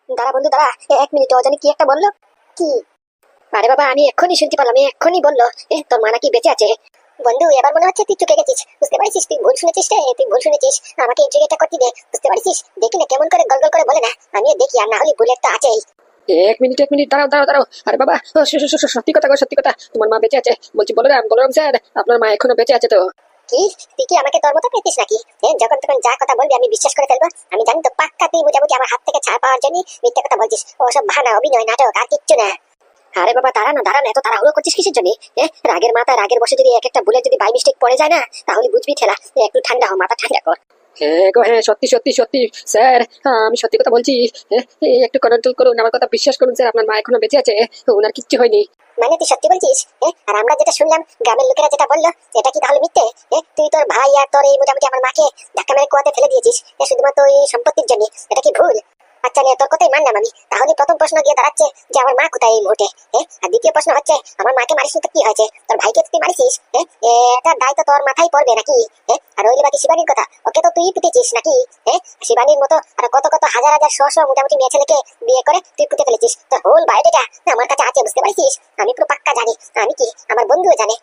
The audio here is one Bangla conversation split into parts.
দাঁড়া বন্ধু দাঁড়া, 1 মিনিট। ও জানি কি একটা বললো। কি? আরে বাবা, আমি এক্ষুনি শুনতে পেলাম, এক্ষুনি বললো তোর মা নাকি বেঁচে আছে। বন্ধু, এবার মনে হচ্ছে তুই চুকে গেছিস, বুঝতে পারছিস? তুই ভুল শুনেছিস রে, তুই ভুল শুনেছিস। আমাকে ইন্টারভিউটা করতে দে, বুঝতে পারছিস? দেখি না কেমন করে গল গল করে বলে না, আমিও দেখি, আর না হলে বুলেট তো আছেই। 1 মিনিট, দাঁড়াও দাঁড়াও দাঁড়াও। আরে বাবা, সত্যি কথা গো, সত্যি কথা, তোমার মা বেঁচে আছে। বলছি বলরাম, বলরাম স্যার, আপনার মা এখনো বেঁচে আছে তো? কি? তুই কি আমাকে তোর মতো পেতিস নাকি? যখন তখন যা কথা বলবি আমি বিশ্বাস করে ফেলবো? আমি জানি তো পাক্কা তুই মোটামুটি আমার হাত থেকে ছাড় পাওয়ার জন্য মিথ্যা কথা বলছিস। ওসব ভানা, অভিনয়, নাটক আর কিচ্ছু না। আরে বাবা দাঁড়া না, দাঁড়া না, এত তাড়াহুড়ো করছিস কিসের জন্য? রাগের মাথায় রাগের বসে যদি এক একটা বুলেট যদি বাই মিস্টেক পড়ে যায় না, তাহলে বুঝবি ঠেলা। একটু ঠান্ডা হ, মাথা ঠান্ডা কর। হ্যাঁ গো হ্যাঁ, সত্যি সত্যি সত্যি স্যার, আমি সত্যি কথা বলছি। একটু কন্ট্রোল করুন, আমার কথা বিশ্বাস করুন স্যার, আপনার মা এখনো বেঁচে আছে, ওনার কিচ্ছু হয়নি। মানে তুই সত্যি বলছিস? আর আমরা যেটা শুনলাম, গ্রামের লোকেরা যেটা বললো, এটা কি তাহলে মিথ্যে? তুই তোর ভাই আর তোর এই মোটামুটি আমার মাকে ধাক্কা মেরে কুয়াতে ফেলে দিয়েছিস শুধুমাত্র ওই সম্পত্তির জন্য, এটা কি ভুল? আচ্ছা নিয়ে তোর কথাই মানলাম আমি, তাহলে প্রথম প্রশ্ন গিয়ে দাঁড়াচ্ছে যে আমার মা কোথায় এই মুহূর্তে। আর দ্বিতীয় প্রশ্ন হচ্ছে, আমার মাকে মারিস তো কি হয়েছে? তোর ভাইকে তুই মারিস, এটার দায়িত্ব তোর মাথায় পড়বে নাকি? আর ওই বাকি শিবানীর কথা, ওকে তো তুই পুঁতেছিস নাকি? শিবানীর মতো আর কত কত হাজার হাজার শো মোটামুটি মেয়ে ছেলেকে বিয়ে করে তুই পুঁতে ফেলেছিস। তোর হোল বায়োডাটা আমার কাছে আছে, বুঝতে পারছিস? আমি পুরো পাক্কা জানি। আমি কি, আমার বন্ধুও জানে।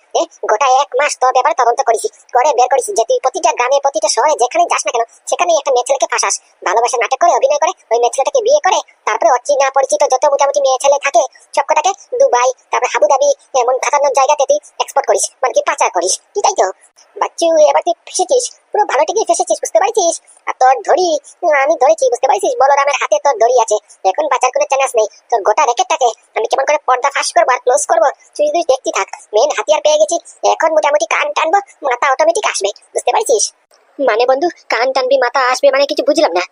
গোটা 1 মাস তোর ব্যাপারে তদন্ত করেছি, করে বের করেছি যে তুই প্রতিটা গ্রামে প্রতিটা শহরে যেখানে যাস না কেন, সেখানেই একটা মেয়ে ছেলেকে ফাঁসাস। ভালোবাসার নাটক করে, অভিনয় করে ওই মেয়ে ছেলেটাকে বিয়ে করে, তারপরে অচেনা পরিচিত যত মোটামুটি মেয়ে ছেলে থাকে সবকটাকে দুবাই, তারপরে আবুধাবি, এমন খাতারনাক জায়গাতে তুই এক্সপোর্ট করিস, মানে কি পাচার করিস। কি তাই তো বাচ্চু, এবার তুই ফেসেছিস, পুরো ভালো ঠিকই ফেসেছিস, বুঝতে পারছিস? আর তোর ধরি আমি ধরেছি, বুঝতে পারছিস? বলরামের হাতে তোর ধরি আছে, এখন বাঁচার কোনো চান্স নেই। তোর গোটা রেকেটটাকে আমি কেমন করে পর্দা ফাঁস করবো আর ক্লোজ করবো, তুই তুই দেখতে থাক। মেন হাতিয়ার পেয়ে গেছি, এখন মোটামুটি কান টানবো, মাথা অটোমেটিক আসবে, বুঝতে পারছিস? মানে বন্ধু, কান টানবি মাথা আসবে মানে কিছু বুঝলাম না।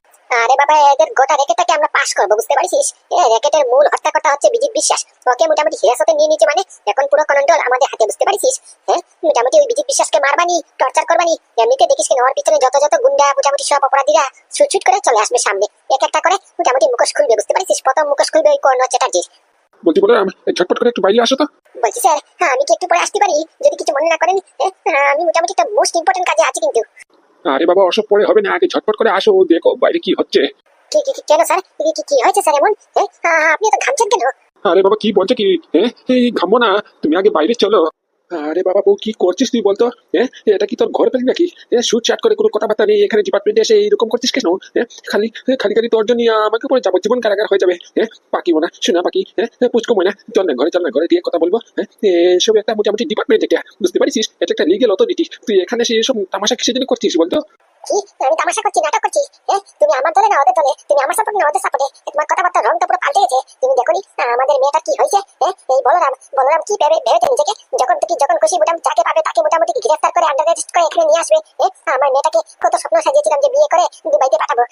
আরে বাবা, এদের গোটা রেকেটটাকে আমরা পাস করবো, বুঝতে পারছিস? রেকেটের মূল হত্যাকর্তা হচ্ছে বিজিত বিশ্বাস, ওকে মোটামুটি হিরাসতে নিয়ে নিচ্ছে, মানে এখন পুরো কন্ট্রোল আমাদের হাতে, বুঝতে পারছিস? মোটামুটি ওই বিজিত বিশ্বাসকে মারবানি, টর্চার করবানি। এমনিতে দেখিস কেন ওর পিছনে যত যত গুন্ডা মোটামুটি সব অপরাধীরা ছুট করে চলে আসবে সামনে, এক একটা করে মোটামুটি মুখোশ খুলবে, বুঝতে পারছিস? প্রথম মুখোশ খুলবে ওই কর্ণ চ্যাটার্জির। বলছি বলরাম, ঝটপট করে একটু বাইরে আসো তো। বলছি স্যার, আমি কি একটু পরে আসতে পারি যদি কিছু মনে না করেন? আমি মোটামুটি একটা মোস্ট ইম্পর্টেন্ট কাজে আছি কিন্তু। আরে বাবা, ওসব পরে হবে না, আগে ঝটপট করে আসো, দেখো বাইরে কি হচ্ছে। কেন স্যার, কি হয়েছে স্যার এমন? আপনি তো ঘামছেন কেন? আরে বাবা কি বলছো কি? এই ঘামবো না, তুমি আগে বাইরে চলো। আরে বাবা বউ, কি করছিস তুই বলতো? এটা কি তোর ঘর পেলি নাকি? শুট চাট করে কোনো কথাবার্তা নেই, এখানে ডিপার্টমেন্টে এসে এইরকম করছিস কেন? খালি খালি খালি তোর জন্য আমাকে পরে যাবজ্জীবন কারাগার হয়ে যাবে। পাকিবো না, শোনা পাকি, পুচকো ময়না, চল না ঘরে গিয়ে কথা বলবো। এসব একটা মোটামুটি ডিপার্টমেন্ট, এটা বুঝতে পারছিস? এটা একটা লিগেল অথরিটি, তুই এখানে এসে এসব তামাশা কিসের জন্য করছিস বলতো? কি? আমি তামাশা করছি, নাটক করছি? তুমি আমার দলে না ওদের দলে? তুমি আমার সাপোর্ট না ওদের সাপোর্টে? তোমার কথাবার্তা রংটা পুরো পাল্টে গেছে। তুমি দেখোনি আমাদের মেয়েটা কি হয়েছে? এই বলরাম কি ভেবেছে নিজেকে? যখন খুশি মোটামুটি যাকে পাবে তাকে মোটামুটি গ্রেফতার করে আন্ডার অ্যারেস্ট করে এখানে নিয়ে আসবে। আমার মেয়েটাকে কত স্বপ্ন সাজিয়েছিলাম যে বিয়ে করে দুবাইতে পাঠাবো,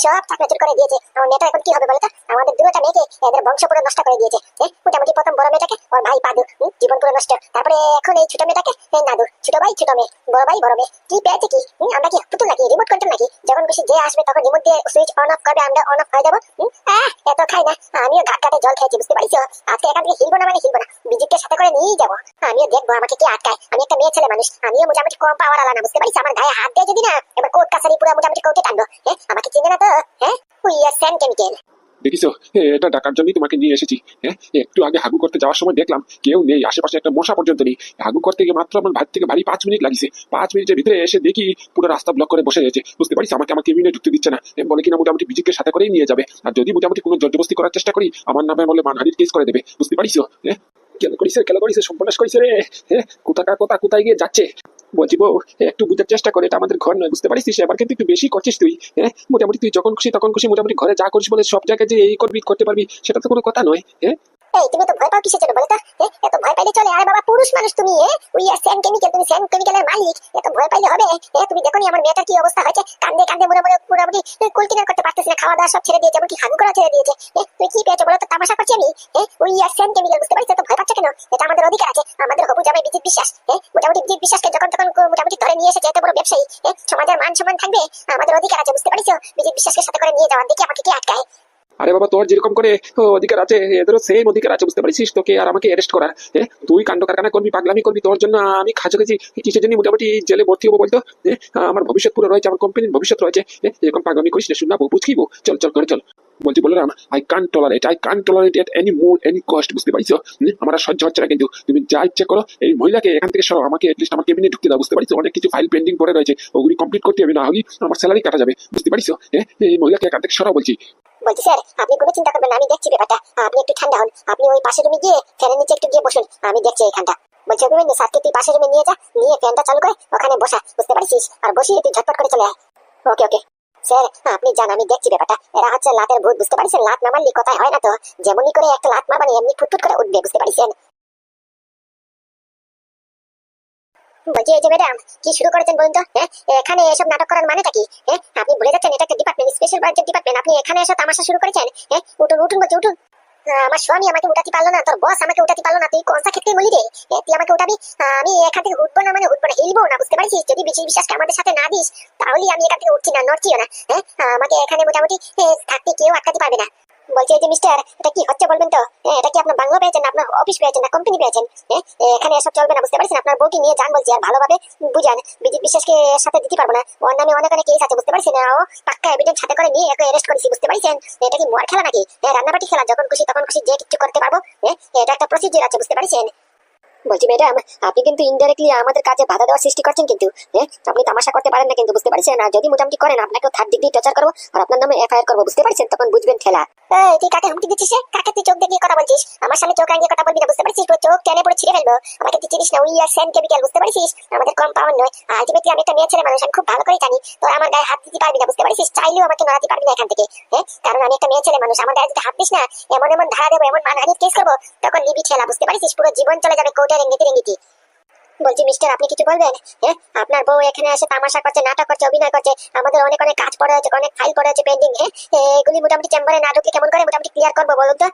সব চাকনাচুর করে দিয়েছে। আমার মেয়েটা এখন কি হবে বলো তো? আমাদের দুটোটা মেয়েকে এদের বংশ পুরো নষ্ট করে দিয়েছে। মোটামুটি প্রথম বড় মেয়েটাকে ওর ভাই পাদু, জীবন পুরো নষ্ট। তারপরে এখন এই ছোট মেয়েটাকে নাদু, ছোট ভাই ছোট মেয়ে, বড় ভাই বড় মেয়ে। কি পেয়েছে কি? আমরা কি পুতুল নাকি, রিমোট কন্ট্রোল নাকি? যখন খুশি যে আসবে তখন রিমোট দিয়ে সুইচ অন অফ করবে, আমরা অন অফ হয়ে যাবো। এত খাই না, আমিও ঘাট ঘাটে জল খেয়েছি, বুঝতে পারছো? আজকে এখান থেকে হিলবো না, মানে হিলবো না, বিজিতকে সাথে করে নিয়েই যাবো। আমিও দেখবো আমাকে কে আটকায়। আমি একটা মেয়ে ছেলে মানুষ, আমিও মোটামুটি কম পাওয়ার আলা না, বুঝতে পারছি? আমার গায়ে হাত দিয়ে যদি না এবার কোর্ট কাছারি পুরো মোটামুটি কোর্টে টানবো। আমাকে চিনে না তো? We are San chemical. দেখিস, এটা ডাকার জন্যই তোমাকে নিয়ে এসেছি। একটু আগে হাগু করতে যাওয়ার সময় দেখলাম কেউ নেই আশেপাশে, একটা মশা পর্যন্ত নেই। হাগু করতে গিয়ে মাত্র আমার ভাই থেকে ভারী 5 মিনিট লাগিয়েছে। 5 মিনিটের ভিতরে এসে দেখি পুরো রাস্তা ব্লক করে বসে রয়েছে, বুঝতে পারিস? আমাকে আমার কেবিনে ঢুকতে দিচ্ছে না, বলে কিনা মোটামুটি বিজিকে সাথে করেই নিয়ে যাবে, আর যদি মোটামুটি কোনো জবরদস্তি করার চেষ্টা করি আমার নামে বলে মানহানির কেস করে দেবে, বুঝতে পারিস? কেন করিস সর্বনাশ করিস রে। কোথায় গিয়ে যাচ্ছে বলছি বউ, একটু বুঝার চেষ্টা করে, এটা আমাদের ঘর নয়, বুঝতে পারিস? এবার কিন্তু একটু বেশি করছিস তুই। মোটামুটি তুই যখন খুশি তখন খুশি মোটামুটি ঘরে যা করিস বলে সব জায়গায় যে এই করতে পারবি সেটা তো কোনো কথা নয়। এই তুমি তো ভয় পাও কিসের জন্য বলো তো? এত ভয় পাইলে চলে? আরে বাবা, পুরুষ মানুষ তুমি, উই আর স্যান কেমিক্যাল, তুমি স্যান কেমিক্যালের মালিক, এত ভয় পাইলে হবে? তুমি দেখোনি আমার মেয়েটার কি অবস্থা হয়েছে? কান্দে কান্দে মোটামুটি কুল কিনার করতে পারতেছে না, খাওয়া দাওয়া সব ছেড়ে দিয়েছে, এমনকি হাগু করা ছেড়ে দিয়েছে। তুই কি পেয়েছো বলো তো? তামাশা করছি আমি? উই আর স্যান কেমিক্যাল, বুঝতে পারছো? তো ভয় পাচ্ছ কেন? এটা আমাদের অধিকার আছে, আমাদের হবু জামাই বিজিত বিশ্বাস। মোটামুটি বিজিত বিশ্বাসকে যখন তখন মোটামুটি ধরে নিয়ে এসেছে এত বড় ব্যবসায়ী, সমাজের মান সম্মান থাকবে, আমাদের অধিকার আছে, বুঝতে পারছো? বিজিত বিশ্বাসকে সাথে করে নিয়ে যাওয়ার, দেখি আমাকে কে আটকায়। আরে বাবা, তোর যেরকম করে অধিকার আছে এদেরও সেম অধিকার আছে, বুঝতে পারছিস? তোকে আর আমাকে অ্যারেস্ট করার। তুই কাণ্ড কারখানা করবি, পাগলামি করবি, তোর জন্য আমি খাঁচাকাছি কিসের জন্য মোটামুটি জেলে ভর্তি হবো বলতো? আমার ভবিষ্যৎ পুরো রয়েছে, আমার কোম্পানির ভবিষ্যৎ রয়েছে। এরকম পাগলামি করিস না, শুননা বুঝকিব। চল ঘরে চল। বলছি Balaram, I can't tolerate it any more any cost, বুঝতে পারছো? আমার আর সহ্য হচ্ছে না, কিন্তু তুমি যা ইচ্ছে করো, এই মহিলাকে এখান থেকে সরাও, আমাকে এটলিস্ট আমার কেবিনে ঢুকতে দাও, বুঝতে পারছো? অনেক কিছু ফাইল পেন্ডিং পড়ে রয়েছে, ওগুলি কমপ্লিট করতে হবে, না হলে আমার স্যালারি কাটা যাবে, বুঝতে পারছো? এই মহিলাকে এখান থেকে সরাও বলছি। বলছি স্যার, আপনি কোনো চিন্তা করবেন না, আমি দেখছি ব্যাপারটা। আপনি একটু ঠান্ডা হন, আপনি ওই পাশের রুমে গিয়ে ফ্যানের নিচে একটু গিয়ে বসুন, আমি দেখছি এইখানটা। বলছি অভিমন্যু, স্যারকে তুই পাশের রুমে নিয়ে যা, নিয়ে ফ্যানটা চালু করে ওখানে বসা, বুঝতে পারছিস? আর বসিয়ে তুই ঝটপট করে চলে আয়। ওকে ওকে স্যার, আপনি যান, আমি দেখছি ব্যাপারটা। এরা হচ্ছে লাতের ভূত, বুঝতে পারছেন? লাত না মারলে কথাই হয় না তো, যেমনই করে একটা লাত মারবানি এমনি ফুটফুট করে উঠবে, বুঝতে পারছেন? বলছি এই যে ম্যাডাম, কি শুরু করেছেন বলুন তো? এখানে এসব নাটক করার মানেটা কি? আপনি ভুলে যাচ্ছেন এটা একটা ডিপার্টমেন্ট, স্পেশাল ব্রাঞ্চের ডিপার্টমেন্ট। আপনি এখানে এসে তামাশা শুরু করেছেন? উঠুন উঠুন বলছি, উঠুন। আমার স্বামী আমাকে উঠাতে পারলো না, তোর বস আমাকে উঠাতে পারলো না, তুই কোন ক্ষেত্রে বলি রে? তুই আমাকে উঠাবি, আমি এখান থেকে উঠবো না, মানে উঠবো না, হিলবো না, বুঝতে পারছিস? যদি বিশেষ বিশ্বাসকে আমাদের সাথে না দিস, তাহলে আমি এখান থেকে উঠছি না, নড়ছিও না। আমাকে এখানে মোটামুটি থাকতে কেউ আটকাতে পারবে না। বলছি এই যে মিস্টার, এটা কি হচ্ছে বলবেন তো? এটা কি আপনার বাংলা পেয়েছেন, আপনার অফিস পেয়েছেন, না কোম্পানি পেয়েছেন? এখানে এসব চলবে না, বুঝতে পারছেন? আপনার বউকে নিয়ে যান বলছি, আর ভালোভাবে বুঝান। বিজিত বিশ্বাসকে সাথে দিতে পারবো না, ওর নামে অনেক অনেক কেস আছে, বুঝতে পারছেন? ও পাক্কা এভিডেন্স সাথে করে নিয়ে একে অ্যারেস্ট করেছি, বুঝতে পারছেন? এটা কি মোয়ার খেলা নাকি? রান্নাবাটি খেলা, যখন খুশি তখন খুশি যে কিছু করতে পারবো। এটা একটা প্রসিডিউর আছে, বুঝতে পারছেন? বলছি ম্যাডাম, আপনি কিন্তু ইনডাইরেক্টলি আমাদের কাজে বাধা দেওয়ার সৃষ্টি করছেন, কিন্তু আপনি তামাশা করতে পারেন না কিন্তু, বুঝতে পারছেন? আর যদি মোটামুটি করেন, আপনাকে থার্ড ডিগ্রি টর্চার করবো, আর আপনার নামে এফআইআর করবো, বুঝতে পারছেন? তখন বুঝবেন খেলা। তুই কাকে হুমকি দিচ্ছিস? কাকে তুই চোখ দেখিয়ে কথা বলছিস? আমার সামনে চোখ রাঙিয়ে কথা বলবি না, বুঝতে পারছিস? পুরো চোখ টেনে পড়ে ছিঁড়ে ফেলবো। আমাকে তুই চিনিস না, উই আর সেম কেমিক্যাল, বুঝতে পারছিস? আমাদের কম পাওয়ার নয়। আলটিমেটলি আমি একটা মেয়ে ছেলে মানুষ, আমি খুব ভালো করে জানি। তো আমার গায়ে হাত দিতে পারবি না, বুঝতে পারছিস? চাইলেও আমাকে নড়াতে পারবি না এখান থেকে। কারণ আমি একটা মেয়ে ছেলে মানুষ, আমার গায়ে যদি হাত দিস না, এমন এমন ধারা দেবো, এমন মানহানির কেস করবো, তখন নিবি ঠেলা, বুঝতে পারছিস? পুরো জীবন চলে যাবে কোর্টে রেঙ্গিতে রেঙ্গিতে। বলছি মিস্টার, আপনি কিছু বলবেন? আপনার বউ এখানে এসে তামাশা করছে, নাটক করছে, অভিনয় করছে, আমাদের অনেক অনেক কাজ পড়ে আছে, অনেক ফাইল পড়ে আছে পেন্ডিং। এগুলি মোটামুটি চেম্বারে না ঢুকলে কেমন করে মোটামুটি ক্লিয়ার করবো বলুন তো?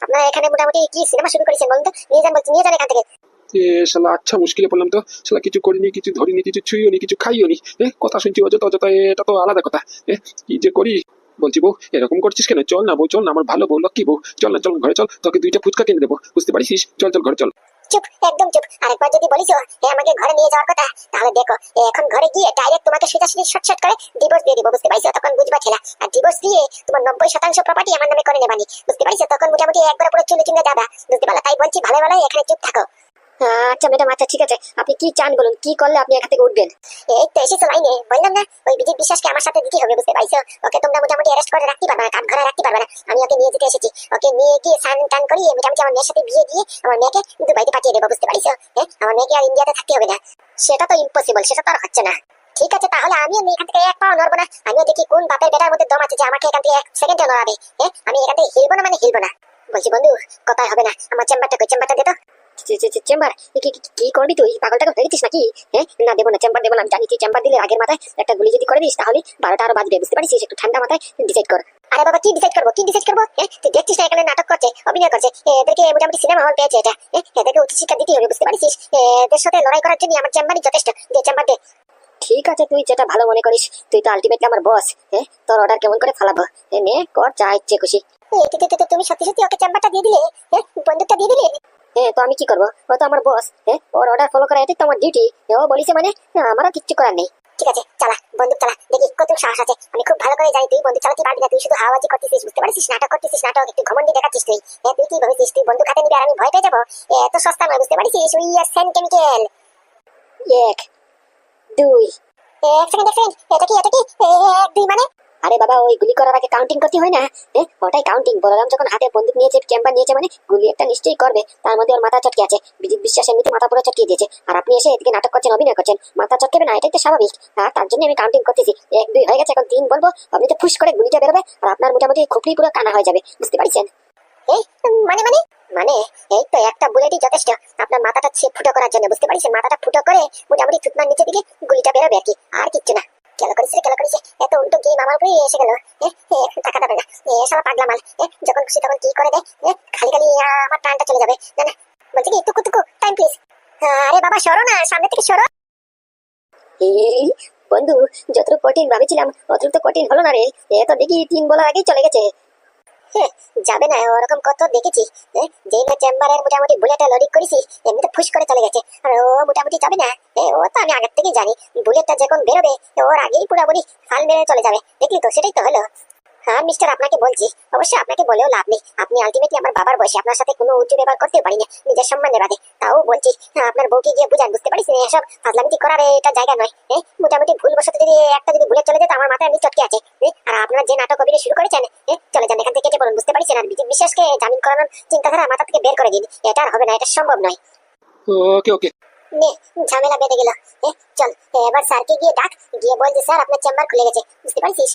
আপনারা এখানে মোটামুটি কি সিনেমা শুরু করেছেন বলুন তো? নিয়ে যান বলছি, নিয়ে যান এখান থেকে। শালা আচ্ছা মুশকিলে পড়লাম তো। শালা কিছু করিনি, কিছু ধরিনি, কিছু ছুঁইও নি, কিছু খাইও নি। কথা শুনছি অযথা অযথা, এটা তো আলাদা কথা। কি যে করি। বলছি বউ, এরকম করছিস কেন? চল না বউ, চল না, আমার ভালো বউ, লক্ষ্মী বউ, চল না, চল ঘরে চল, তোকে দুইটা ফুচকা কিনে দেবো, বুঝতে পারিস? চল চল ঘরে চল। চুপ, একদম চুপ। আরেকবার যদি বলিস আমাকে ঘরে নিয়ে যাওয়ার কথা, তাহলে দেখো এখন ঘরে গিয়ে ডাইরেক্ট তোমাকে সোজাসুজি শর্ট করে ডিভোর্স দিয়ে দিব, বুঝতে পারছো? তখন বুঝবা খেলা। আর ডিভোর্স দিয়ে তোমার 90% প্রপার্টি আমার নামে করে নেবানি, বুঝতে পারছো? তখন মোটামুটি একবার পুরো চুলে চুলে যাবা, বুঝতে পারলা? তাই বলছি ভালো ভালো এখানে চুপ থাকো। আচ্ছা ম্যাডাম, আচ্ছা ঠিক আছে, আপনি কি চান বলুন, কি করলে আপনি এখান থেকে উঠবেন? এই তো এসেছো লাইনে, বললাম না ওই বিজিত বিশ্বাসকে আমার সাথে দিতে হবে, বুঝতে পারছো? ওকে তোমরা মোটামুটি অ্যারেস্ট করে রাখতে পারবে না, কাঠ ঘরে রাখতে পারবে না। আমি ওকে নিয়ে যেতে এসেছি, ওকে নিয়ে গিয়ে সান টান করিয়ে মোটামুটি আমার মেয়ের সাথে বিয়ে দিয়ে আমার মেয়েকে দুবাইতে পাঠিয়ে দেবো, বুঝতে পারছো? আমার মেয়েকে আর ইন্ডিয়াতে থাকতে হবে না। সেটা তো ইম্পসিবল, সেটা তো আর হচ্ছে না। ঠিক আছে, তাহলে আমিও এখান থেকে এক পাও নড়বো না। আমিও দেখি কোন বাপের বেটার মধ্যে দম আছে যে আমাকে এখান থেকে এক সেকেন্ডে নড়াবে। আমি এখান থেকে হিলবো না, মানে হিলবো না। বলছি বন্ধু, কথাই হবে না, আমার চেম্বারটা কই? চেম্বারটা দে তো। চেম্বার? কি করবি তুই? পাগল টাগল হয়ে গেছিস নাকি? না দেবো না, চেম্বার দেবো না। আমি জানি তুই চেম্বার দিলে আগের মাথায় একটা গুলি যদি করে দিস, তাহলে 12টা আরো বাজবে, বুঝতে পারছিস? একটু ঠান্ডা মাথায় ডিসাইড কর। আরে বাবা, কি ডিসাইড করবো? কি ডিসাইড করবো? তুই দেখছিস না এখানে নাটক করছে, অভিনয় করছে, এদেরকে মোটামুটি সিনেমা হল পেয়েছে এটা। এদেরকে উচিত শিক্ষা দিতে হবে, বুঝতে পারছিস? এদের সাথে লড়াই করার জন্য আমার চেম্বারই যথেষ্ট। দে চেম্বার দে। ঠিক আছে, তুই যেটা ভালো মনে করিস। তুই তো আলটিমেটলি আমার বস। তোর অর্ডার কেমন করে ফালাবো? নে কর, যা ইচ্ছে খুশি। তুমি সত্যি সত্যি ওকে চেম্বারটা দিয়ে দিলে? বন্দুকটা দিয়ে দিলে? তো আমি কি করবো? ও তো আমার বস। ওর অর্ডার ফলো করা এটাই তো আমার ডিউটি। ও বলিছে মানে আমারও কিচ্ছু করার নেই। ঠিক আছে, চালা, বন্দুক চালা, দেখি কত সাহস আছে। আমি খুব ভালো করে জানি তুই বন্দুক চালাতে পারবি না, তুই শুধু হাওয়াজি করতেছিস, বুঝতে পারছিস? নাটক করতেছিস, নাটক একটু ঘমন্ডি দেখাচ্ছিস তুই। তুই কি ভাবছিস তুই বন্দুক হাতে নিবি আর আমি ভয় পেয়ে যাবো? এত সস্তা নয়, বুঝতে পারছিস? We are same chemical. এক, দুই। এক সেকেন্ড, এক সেকেন্ড, এটা কি? এক দুই মানে? আরে বাবা, ওই গুলি করার আগে কাউন্টিং করতে হয় না? ওটাই কাউন্টিং। বলরাম যখন হাতে বন্দুক নিয়েছে, চেম্বার নিয়েছে, মানে গুলি একটা নিশ্চয়ই করবে। তার মধ্যে ওর মাথা চটকে আছে। বিজিত বিশ্বাস এমনিতে মাথা পুরো চটকে দিয়েছে, আর আপনি এসে এদিকে নাটক করছেন, অভিনয় করছেন, মাথা চটকেবে না? এটাই তো স্বাভাবিক। আর তার জন্য আমি কাউন্টিং করতেছি। এক দুই হয়ে গেছে, এখন তিন বলবো, আপনি তো ফুস করে গুলিটা বেরোবে, আর আপনার মোটামুটি খুপড়ি পুরো কানা হয়ে যাবে, বুঝতে পারছেন? মানে মানে মানে এই তো একটা বুলেটই যথেষ্ট আপনার মাথাটা ফুটো করার জন্য, বুঝতে পারছেন? মাথাটা ফুটো করে মোটামুটি থুতনার নিচে দিকে গুলিটা বেরোবে আর কি, আর কিচ্ছু না। খেলা করেছে, এত উল্টো গেম আমার উপরে এসে গেল। টাকা দেবে না, সব পাগলা মাল। যখন খুশি তখন কি করে দেয়, খালি খালি আমার টানটা চলে যাবে। না না, বলছি কি টুকু টাইম প্লিজ। আরে বাবা সরো না, সামনে থেকে সরো। বন্ধু, যতটুকু কঠিন ভাবেছিলাম অতটুকু তো কঠিন হলো না রে। তো দেখি 3 বলার আগেই চলে গেছে। যাবে না, ওরকম কত দেখেছি। যেই না চেম্বারের মোটামুটি বুলেটে লোডিং করেছি, এমনিতে ফুস করে চলে গেছে। আর ও মোটামুটি যাবে না। ও তো আমি আগের থেকেই জানি বুলেটটা যখন বেরোবে ওর আগেই পুরোপুরি ফাল মেরে চলে যাবে। দেখলি তো, সেটাই তো হলো। হ্যাঁ মিস্টার, আপনাকে বলছি, অবশ্যই আপনাকে বলেও লাভ নেই। আপনি আলটিমেটলি আমার বাবার বয়সী, আপনার সাথে কোনো উচ্চ ব্যবহার করতে পারি না নিজের সম্মানের বাদে। তাও বলছি, হ্যাঁ, আপনার বউকে গিয়ে বুঝান, বুঝতে পারিস এসব ফাজলামিতি করার এটা জায়গা নয়। মোটামুটি ভুল বশত যদি একটা যদি ভুলে চলে যেত, আমার মাথায় এমনি চটকে আছে। আর আপনারা যে নাটক অভিনয় শুরু করেছেন, চলে যান এখান থেকে, কেটে পড়ুন, বুঝতে পারছেন? আর বিজয় বিশ্বাসকে জামিন করানোর চিন্তাধারা মাথা থেকে বের করে দিন। এটা আর হবে না, এটা সম্ভব নয়। ওকে ওকে। নে, ঝামেলা বেঁধে গেল। চল, এবার স্যারকে গিয়ে ডাক, গিয়ে বল যে স্যার আপনার চেম্বার খুলে গেছে, বুঝতে পারছিস?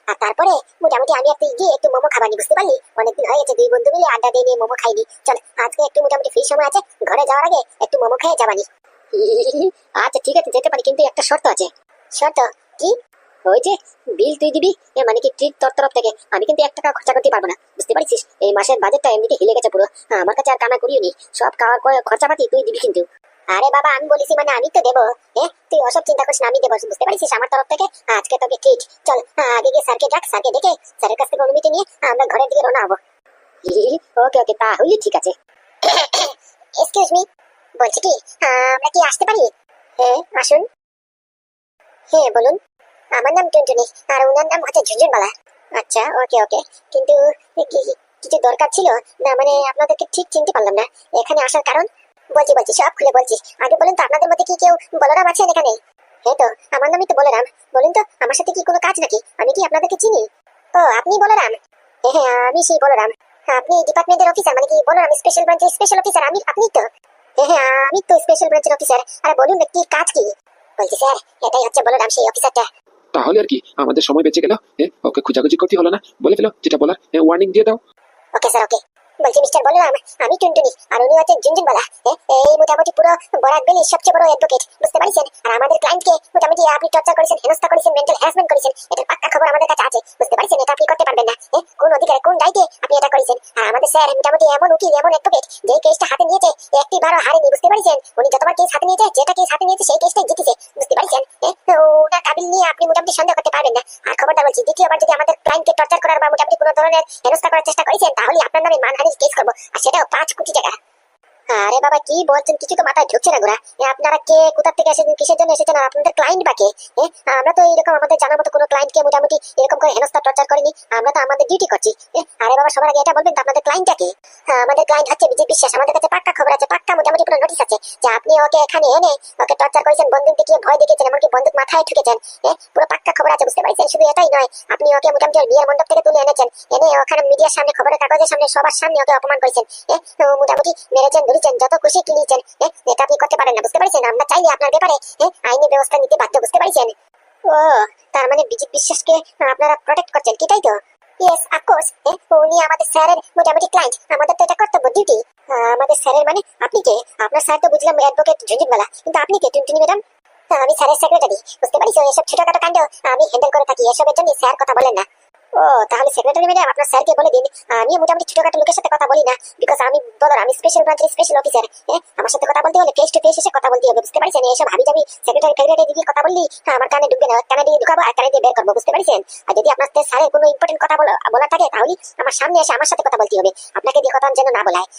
আর তারপরে মোটামুটি আমি একটু গিয়ে একটু মোমো খাবানি, বুঝতে পারলি? অনেকদিন হয়ে গেছে দুই বন্ধু মিলে আড্ডা দিয়ে নিয়ে মোমো খাইনি। চল, আজকে একটু মোটামুটি ফ্রি সময় আছে, ঘরে যাওয়ার আগে একটু মোমো খেয়ে যাবানি। আচ্ছা ঠিক আছে, যেতে পারি, কিন্তু একটা শর্ত আছে। শর্ত কি? ওই যে বিল তুই দিবি, মানে কি ট্রিট তোর তরফ থেকে। আমি কিন্তু 1 টাকা খরচা করতে পারবো না, বুঝতে পারছিস? এই মাসের বাজেটটা এমনিতে হিলে গেছে পুরো। আমার কাছে আর কানা করিও নি, সব খাওয়ার খরচাপাতি তুই দিবি কিন্তু। আরে বাবা, আমি বলেছি মানে আমি তো দেবো। তুই ওসব চিন্তা করিস না, আমি দেবো, বুঝতে পারছিস? আমার তরফ থেকে আজকে তোকে ট্রিট। চল, আগে গিয়ে স্যারকে ডাক, স্যারকে ডেকে স্যারের কাছ থেকে অনুমতি নিয়ে আমরা ঘরের দিকে রওনা হবো। ওকে ওকে, তাহলে ঠিক আছে। এক্সকিউজ মি, বলছি কি আমরা কি আসতে পারি? হ্যাঁ আসুন। হ্যাঁ বলুন। আমার নাম টুনটুনি, আর ওনার নাম হচ্ছে ঝুনঝুনবালা। আচ্ছা ওকে ওকে, কিন্তু কিছু দরকার ছিল না, মানে আপনাদেরকে ঠিক চিনতে পারলাম না। এখানে আসার কারণ? বলছি বলছি, সব খুলে বলছি। আগে বলুন তো, আপনাদের মধ্যে কি কেউ বলরাম আছেন এখানে? হ্যাঁ তো, আমার নামই তো বলরাম। বলুন তো, আমার সাথে কি কোনো কাজ নাকি? আমি কি আপনাদেরকে চিনি? ও, আপনি বলরাম? হ্যাঁ হ্যাঁ, আমি সেই বলরাম। আপনি ডিপার্টমেন্টের অফিসার, মানে কি বলরাম স্পেশাল ব্রাঞ্চের স্পেশাল অফিসার? আপনি তো? হ্যাঁ হ্যাঁ, আমি তো স্পেশাল ব্রাঞ্চের অফিসার। আরে বলুন না, কি কাজ কি? বলছি স্যার, এটাই হচ্ছে বলরাম, সেই অফিসারটা। তাহলে আর কি, আমাদের সময় বেঁচে গেল। ওকে খোঁজাখুঁজি করতে হলো না, বলে ফেলো যেটা বলার, ওয়ার্নিং দিয়ে দাও। ওকে স্যার, ওকে। বলছি মিস্টার বলরাম, আমি টুনটুনি, আর উনি হচ্ছে ঝুনঝুনবালা। এই মোটামুটি পুরো বরাক ভ্যালির সবচেয়ে বড় অ্যাডভোকেট, বুঝতে পারছেন? আর আমাদের ক্লায়েন্টকে মোটামুটি আপনি টর্চার করেছেন, হেনস্থা করেছেন, মেন্টাল হ্যারাসমেন্ট করেছেন, এটার পাক্কা খবর আমাদের কাছে আছে, বুঝতে পারছেন? এটা আপনি করতে পারবেন না। কোন অধিকারে, কোন দায়িত্বে আপনি এটা করেছেন? আর আমাদের স্যার মোটামুটি এমন উকিল, এমন অ্যাডভোকেট, যে কেসটা হাতে নিয়েছে একটিবারও হারেনি, বুঝতে পারছেন? উনি যতবার কেস হাতে নিয়েছে, যেটা কেস হাতে নিয়েছে সেই কেসটাই জিতেছে, বুঝতে পারছেন? ওনার কাবিল নিয়ে আপনি মোটামুটি সন্দেহ করতে পারবেন না। আর খবরটা বলছি, দ্বিতীয়বার যদি আমাদের ক্লায়েন্টকে টর্চার করার বা মোটামুটি কোনো ধরনের হেনস্থা করার চেষ্টা করেছেন, তাহলে আপনার নামে মানহানির কেস করবো, আর সেটাও 5 কোটি টাকা। আরে বাবা, কি বলছেন? কিছু তো মাথায় ঢুকছে না গোরা। আপনারা কে, কোথা থেকে এসেছেন, কিসের জন্য এসেছেন, আর আপনাদের ক্লায়েন্ট বা কে? আমরা তো এরকম আমাদের জানার মতো কোনো ক্লায়েন্টকে মোটামুটি এরকম করে হেনস্থা টর্চার করিনি। আমরা তো আমাদের ডিউটি করছি। আরে বাবা, সবার আগে এটা বলবেন তো আপনাদের ক্লায়েন্টটা কে? আমাদের ক্লায়েন্ট হচ্ছে বিজয় বিশ্বাস। আমাদের কাছে পাক্কা খবর আছে, পাক্কা মোটামুটি পুরো নোটিশ আছে যে আপনি ওকে এখানে এনে ওকে টর্চার করেছেন, বন্দুক দেখিয়ে ভয় দেখিয়েছেন, এমনকি বন্দুক মাথায় ঠুকেছেন। পুরো পাক্কা খবর আছে, বুঝতে পারছেন? শুধু এটাই নয়, আপনি ওকে মোটামুটি ওর বিয়ের মণ্ডপ থেকে তুলে এনেছেন, এনে ওখানে মিডিয়ার সামনে, খবরের কাগজের সামনে, সবার সামনে ওকে অপমান করেছেন। মোটামুটি মেরেছেন, ধরেছেন, যত খুশি কিনিয়েছেন। এটা আপনি করতে পারেন না, বুঝতে পারছেন? আমরা চাইলে আপনার ব্যাপারে আইনি ব্যবস্থা নিতে বাধ্য, বুঝতে পারছেন? ও, তার মানে বিজয় বিশ্বাসকে আপনারা প্রোটেক্ট করছেন, কি তাই তো? Yes, of course. উনি আমাদের স্যারের মোটামুটি ক্লায়েন্ট, আমাদের তো এটা কর্তব্য, ডিউটি। আমাদের স্যারের মানে আপনি কে? আপনার স্যার তো বুঝলাম অ্যাডভোকেট ঝুনঝুনবালা, কিন্তু আপনি কে টুনটুনি ম্যাডাম? আমি স্যারের সেক্রেটারি, বুঝতে পারিস? এসব ছোটখাটো কাণ্ড আমি হ্যান্ডেল করে থাকি, এসবের জন্য স্যার কথা বলেন না। ও, তাহলে সেক্রেটারি ম্যাডাম আপনার স্যারকে বলে দিন আমি মোটামুটি ছোটখাটো লোকের সাথে কথা বলি না, বিকজ আমি বলার, আমি স্পেশাল ব্রাঞ্চের স্পেশাল অফিসার। আমার সাথে কথা বলতে হলে ফেস টু ফেস এসে কথা বলতে হবে, বুঝতে পারছেন? এসব হাবি যাবি সেক্রেটারি ফেক্রেটারি দিয়ে কথা বললি আমার কানে ঢুকবে না, কানে দিয়ে ঢুকাবো আর কানে দিয়ে বের করবো, বুঝতে পারছেন? আর যদি আপনার স্যারের কোনো ইম্পর্টেন্ট কথা বলার থাকে, তাহলে আমার সামনে এসে আমার সাথে কথা বলতে হবে, আপনাকে দিয়ে কথা যেন না বলায়।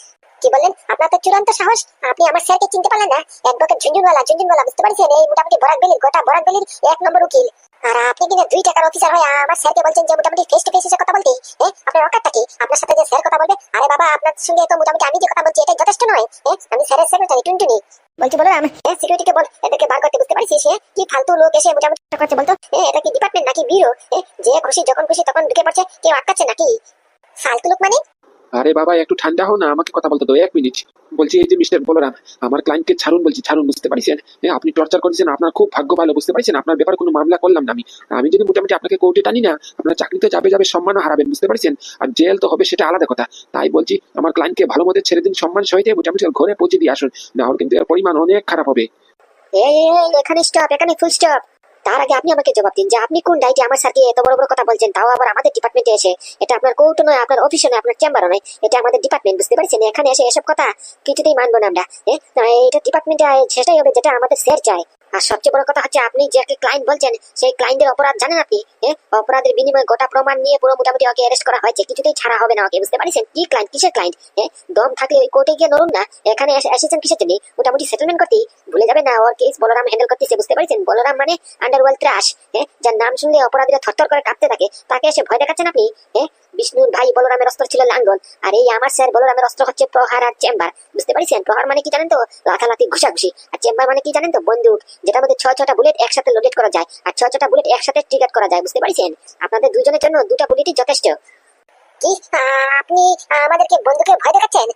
কি বললেন? আপনার তো চূড়ান্ত সাহস, আপনি আমার স্যারকে চিনতে পারলেন না? অ্যাডভোকেট ঝুনঝুনবালা, ঝুনঝুনবালা, বুঝতে পারছেন? এই মোটামুটি বরাক ভ্যালির, গোটা বরাক ভ্যালির 1 নম্বর উকিল। আর আপনি কিনা 2 টাকার অফিসার হয়ে আমার স্যারকে বলছেন যে মোটামুটি ফেস টু ফেস এসে কথা বলতে। আপনার অকারটা কি? আপনার সাথে যে স্যার কথা বলবে? আরে বাবা, আপনার সঙ্গে তো মোটামুটি আমি যে কথা বলছি এটাই যথেষ্ট নয়? আমি স্যারের সেক্রেটারি টুনটুনি। বলছি বলো, সিকিউরিটিকে বল এদেরকে বার করতে, বুঝতে পারছিস? কি ফালতু লোক এসে মোটামুটি করছে বলতো? এটা কি ডিপার্টমেন্ট নাকি বিউরো? যে খুশি যখন খুশি তখন ঢুকে পড়ছে, কেউ আটকাচ্ছে নাকি? ফালতু লোক মানে? আরে বাবা, একটু ঠান্ডা হও না, আমাকে কথা বলতে দাও 1 মিনিট। বলছি, এই যে মিস্টার বলরাম, আমার ক্লায়েন্টকে ছাড়ুন বলছি, ছাড়ুন, বুঝতে পারছেন? আপনি টর্চার করেছেন, আপনার খুব ভাগ্য ভালো, বুঝতে পারছেন? আপনার ব্যাপারে কোনো মামলা করলাম না আমি। আমি যদি মোটামুটি আপনাকে কোর্টে টানি না, আপনার চাকরিতে যাবে যাবে, সম্মানও হারাবেন, বুঝতে পারছেন? আর জেল তো হবে, সেটা আলাদা কথা। তাই বলছি, আমার ক্লায়েন্টকে ভালো মতো ছেড়ে দিন, সম্মান সহিত মোটামুটি ওর ঘরে পৌঁছে দিয়ে আসুন, না হলে কিন্তু এর পরিমাণ অনেক খারাপ হবে। এই এখানে স্টপ, এখানে ফুল স্টপ। তার আগে আপনি আমাকে জবাব দিন যে আপনি কোন দায়িত্বে আমার সাথে এত বড় বড় কথা বলছেন, তাও আবার আমাদের ডিপার্টমেন্টে এসে। এটা আপনার কোর্ট নয়, আপনার অফিস নয়, আপনার চেম্বারও নয়, এটা আমাদের ডিপার্টমেন্ট, বুঝতে পারছেন? এখানে এসে এসব কথা কিছুতেই মানবো না আমরা। এটা ডিপার্টমেন্টে সেটাই হবে যেটা আমাদের স্যার চায়। আর সবচেয়ে বড় কথা হচ্ছে আপনি যে ক্লায়েন্ট বলছেন সেই ক্লায়েন্টের অপরাধ জানেন আপনি? অপরাধের বিনিময়ে গোটা প্রমাণ নিয়ে পুরো মোটামুটি ওকে অ্যারেস্ট করা হয়েছে, কিছুতেই ছাড়া হবে না ওকে, বুঝতে পারছেন? কি ক্লায়েন্ট, কিসের ক্লায়েন্ট? দম থাকলে ওই কোর্টে গিয়ে নড়ুন না, এখানে এসেছেন কিসের জন্য? মোটামুটি সেটেলমেন্ট করতেই। ভুলে যাবেন না ওর কেস বলরাম হ্যান্ডেল করতেছে, বুঝতে পারছেন? বলরাম মানে আন্ডারওয়ার্ল্ড ত্রাস, যার নাম শুনলে অপরাধীরা থরথর করে কাঁপতে থাকে, তাকে এসে ভয় দেখাচ্ছেন আপনি? বিষ্ণুর ভাই বলরামের অস্ত্র ছিল লাঙ্গল, আর এই আমার স্যার বলরামের অস্ত্র হচ্ছে প্রহার আর চেম্বার, বুঝতে পারছেন? প্রহার মানে কি জানেন তো? লাথালাথি ঘুষাঘুষি। আর চেম্বার মানে কি জানেন তো? বন্দুক, যেটার মধ্যে 6-6টা বুলেট একসাথে লোডেড করা যায়, আর 6-6টা বুলেট একসাথে ট্রিগার করা যায়, বুঝতে পারছেন? আপনাদের দুজনের জন্য 2টা বুলেটই যথেষ্ট। কি আপনি আমাদেরকে বন্দুকের ভয় দেখাচ্ছেন?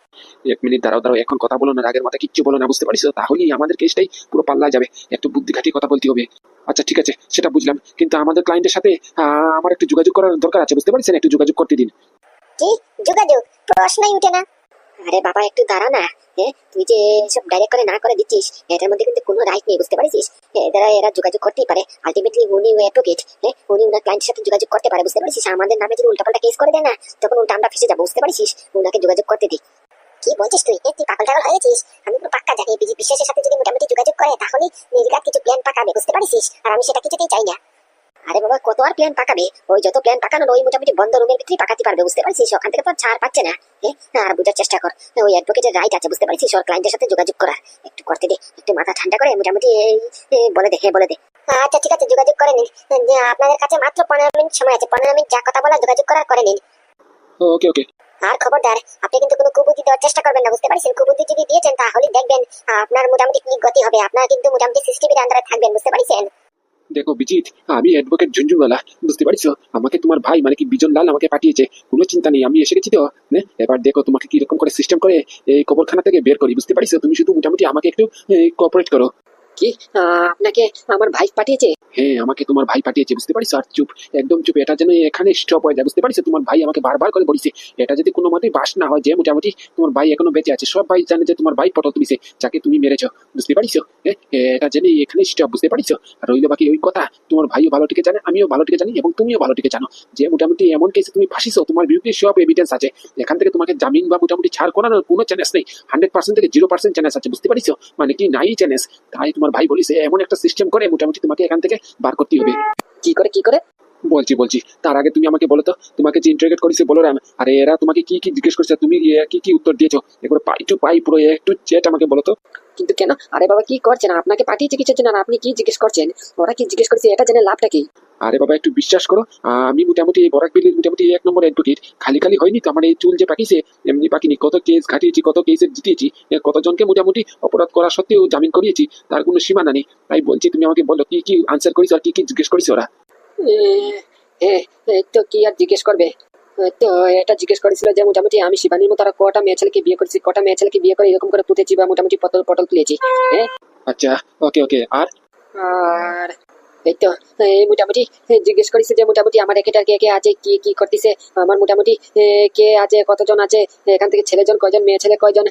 1 মিনিট দাঁড়াও দাঁড়াও, এখন কথা বলো না, রাগের মাথা কিচ্ছু বলো না, বুঝতে পারছো? তাহলেই আমাদের কেসটাই পুরো পাল্লা যাবে, একটু বুদ্ধি খাটিয়ে কথা বলতে হবে। আচ্ছা ঠিক আছে, সেটা বুঝলাম, কিন্তু আমাদের ক্লায়েন্টের সাথে আমার একটু যোগাযোগ করার দরকার আছে, বুঝতে পারছেন? একটু যোগাযোগ করতে দিন। কি যোগাযোগ? প্রশ্নই উঠে না। আরে বাবা একটু দাঁড়া না, তুই যে সব ডাইরেক্ট করে না করে দিচ্ছিস, এটার মধ্যে কিন্তু কোনো রাইট নেই, বুঝতে পারছিস? এরা যোগাযোগ করতেই পারে, আলটিমেটলি উনি অ্যাডভোকেট, উনি ওনার ক্লায়েন্টের সাথে যোগাযোগ করতে পারে, বুঝতে পারছিস? আমাদের নামে যদি উল্টাপাল্টা কেস করে দেয় না, তখন উল্টা আমরা ফেসে যাবো, বুঝতে পারছিস? ওনাকে যোগাযোগ করতে দিই। কি বলছিস তুই? তুই পাগল টাগল হয়ে গেছিস? আমি পুরো পাক্কা জানি বিজি বিশ্বাসের সাথে যদি মোটামুটি যোগাযোগ করে তাহলে নিজের কিছু প্ল্যান পাকাবে, বুঝতে পারছিস? আর আমি সেটা কিছুতেই চাই না। আরে বাবা কত আর প্ল্যান পাকাবে? ওই যত প্ল্যান পাকানো ওই মোটামুটি বন্ধ রুমের ভিতরেই পাকাতে পারবে, বুঝতে পারছিস? ওখান থেকে তো আর ছাড় পাচ্ছে না। আর বোঝার চেষ্টা কর, ওই অ্যাডভোকেটের রাইট আছে, বুঝতে পারছিস? ওর ক্লায়েন্টের সাথে যোগাযোগ করা একটু করতে দে, একটু মাথা ঠান্ডা করে মোটামুটি বলে দে, বলে দে। আচ্ছা ঠিক আছে, যোগাযোগ করে নিন। আপনাদের কাছে মাত্র 15 মিনিট সময় আছে, 15 মিনিট যা কথা বলা যোগাযোগ করার করে নিন। ওকে ওকে। আর খবরদার আপনি কিন্তু কোনো কুবুদ্ধি দেওয়ার চেষ্টা করবেন না, বুঝতে পারছেন? কুবুদ্ধি যদি দিয়েছেন তাহলে দেখবেন আপনার মোটামুটি কি গতি হবে, আপনার কিন্তু মোটামুটি সিসিটিভির আন্ডারে থাকবেন, বুঝতে পারছেন? দেখো বিজিত, আমি অ্যাডভোকেট ঝুনঝুনওয়ালা, বুঝতে পারছো? আমাকে তোমার ভাই মানে কি বিজন লাল আমাকে পাঠিয়েছে, কোনো চিন্তা নেই, আমি এসে গেছি তো। এবার দেখো তোমাকে কি রকম করে সিস্টেম করে এই কবরখানা থেকে বের করি, বুঝতে পারছো? তুমি শুধু মোটামুটি আমাকে একটু কোঅপারেট করো। কি আপনাকে আমার ভাই পাঠিয়েছে? হ্যাঁ, আমাকে তোমার ভাই পাঠিয়েছে, বুঝতে পারছো? আর চুপ, একদম চুপ, এটা যেন এখানে স্টপ হয়ে যায়, বুঝতে পারছো? তোমার ভাই আমাকে বারবার করে বলেছে, এটা যদি কোনো মতেই বাস না হয় যে মোটামুটি তোমার ভাই এখনো বেঁচে আছে, সব ভাই জানে যে তোমার ভাই পটল তুলিছে, যাকে তুমি মেরেছো, বুঝতে পারছো? এটা জেনে এখানে স্টপ, বুঝতে পারছো? আর রইল বাকি ওই কথা, তোমার ভাইও ভালো থেকে জানে, আমিও ভালো থেকে জানি, এবং তুমিও ভালো থেকে জানো যে মোটামুটি এমন কেসে তুমি ফাঁসিছো, তোমার বিরুদ্ধে সব এভিডেন্স আছে, এখান থেকে তোমাকে জামিন বা মোটামুটি ছাড় করানোর কোনো চ্যান্স নেই। 100% থেকে 0% চ্যান্স আছে, বুঝতে পারছো? মানে কি নাই চ্যান্স। তাই তোমার ভাই বলিছে এমন একটা সিস্টেম করে মোটামুটি তোমাকে এখান থেকে বার করতে হবে। কি করে কি করে? বলছি, তার আগে তুমি আমাকে বলো তো, তোমাকে যে ইন্টারোগেট করেছে বলরাম, আরে এরা তোমাকে কি কি জিজ্ঞেস করছে, তুমি কি কি উত্তর দিয়েছো, এগুলো পাই টু পাই পুরো একটু জেট আমাকে বলো তো। কিন্তু কেন? আরে বাবা কি করছেন? আপনাকে পাঠিয়েছে কিসের জন্য? আর আপনি কি জিজ্ঞেস করছেন? ওরা কি জিজ্ঞেস করছে এটা জেনে লাভটা কি? আরে বাবা একটু বিশ্বাস করো, আমি মোটামুটি এই বরাক বিলের মোটামুটি 1 নম্বর অ্যাডভোকেট। খালি খালি হয়নি তো আমার এই চুল যে পাকিছে, এমনি পাকিনি। কত কেস ঘাটিয়েছি, কত কেসে জিতিয়েছি, কতজনকে মোটামুটি অপরাধ করা সত্ত্বেও জামিন করিয়েছি, তার কোনো সীমানা নেই। তাই বলছি তুমি আমাকে বলো কি কি আনসার করিস আর কি কি জিজ্ঞেস করিস ওরা। তো কি আর জিজ্ঞেস করবে? তো এটা জিজ্ঞেস করেছিল যে মোটামুটি আমি শিবানীর মতো আর কটা মেয়ে ছেলেকে বিয়ে করেছি, কটা মেয়ে ছেলেকে বিয়ে করে এরকম করে পুঁতেছি বা মোটামুটি পটল পটল তুলেছি। আচ্ছা ওকে ওকে। আর আর এই তো এই মোটামুটি জিজ্ঞেস করেছে যে মোটামুটি আমার একেটার কে কে আছে, কি কি করতেছে, আমার মোটামুটি কে আছে, কতজন আছে, এখান থেকে ছেলেজন কয়জন, মেয়ে ছেলে কয়জন,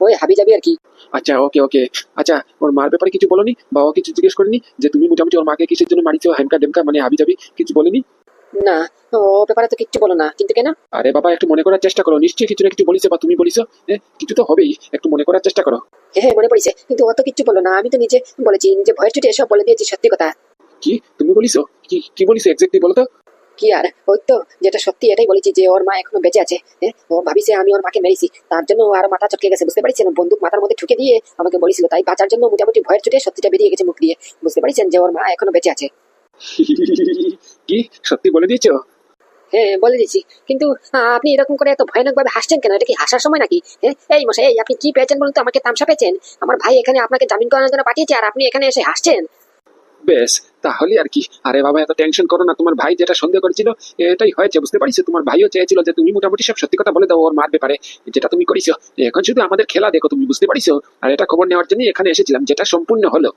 ওই হাবি যাবি আর কি। আচ্ছা ওকে ওকে। আচ্ছা ওর মার ব্যাপারে কিছু বলনি বা ও কিছু জিজ্ঞেস করেনি যে তুমি মোটামুটি ওর মাকে কিসের জন্য মারিছো, হ্যামকা ডেমকা মানে হাবি যাবি, কিছু বলেনি? না, ও ব্যাপারে তো কিচ্ছু বলো না, কিন্তু কেন? আরে বাবা একটু মনে করার চেষ্টা করো, নিশ্চয়ই কিছু না কিছু বলিছে বা তুমি বলিছো, কিছু তো হবেই, একটু মনে করার চেষ্টা করো। হ্যাঁ মনে পড়েছে, কিন্তু অত কিচ্ছু বলো না, আমি তো নিজে বলেছি, নিজে ভয়ের চুটে এসব বলে দিয়েছি সত্যি কথা। কি তুমি বলিছো? কি কি বলিছো এক্স্যাক্টলি বলো তো। কি আর ওই তো যেটা সত্যি এটাই বলেছি যে ওর মা এখনো বেঁচে আছে। ও ভাবিছে আমি ওর মাকে মেরেছি, তার জন্য ও আর মাথা চটকে গেছে, বুঝতে পারছেন? বন্দুক মাথার মধ্যে ঠুকে দিয়ে আমাকে বলেছিল, তাই বাঁচার জন্য মোটামুটি ভয়ের চুটে সত্যিটা বেরিয়ে গেছে মুখ দিয়ে, বুঝতে পারছেন যে ওর মা এখনো বেঁচে আছে। কি সত্যি বলে দিয়েছো? হ্যাঁ বলে দিচ্ছি, কিন্তু আপনি এরকম করে এত ভয়ানক ভাবে হাসছেন কেন? এটা কি হাসার সময় নাকি? এই মশাই, এই আপনি কি পেয়েছেন বলুন তো? আমাকে তামসা পেয়েছেন? আমার ভাই এখানে আপনাকে জামিন করানোর জন্য পাঠিয়েছে আর আপনি এখানে এসে হাসছেন? বেশ, তাহলে আর কি। আরে বাবা এত টেনশন করো না, তোমার ভাই যেটা সন্দেহ করেছিল এটাই হয়েছে, বুঝতে পারছো? তোমার ভাইও চেয়েছিল যে তুমি মোটামুটি সব সত্যি কথা বলে দাও ওর মার ব্যাপারে, যেটা তুমি করেছো। এখন শুধু আমাদের খেলা দেখো তুমি, বুঝতে পারছো? আর এটা খবর নেওয়ার জন্য এখানে এসেছিলাম, যেটা সম্পূর্ণ হলো।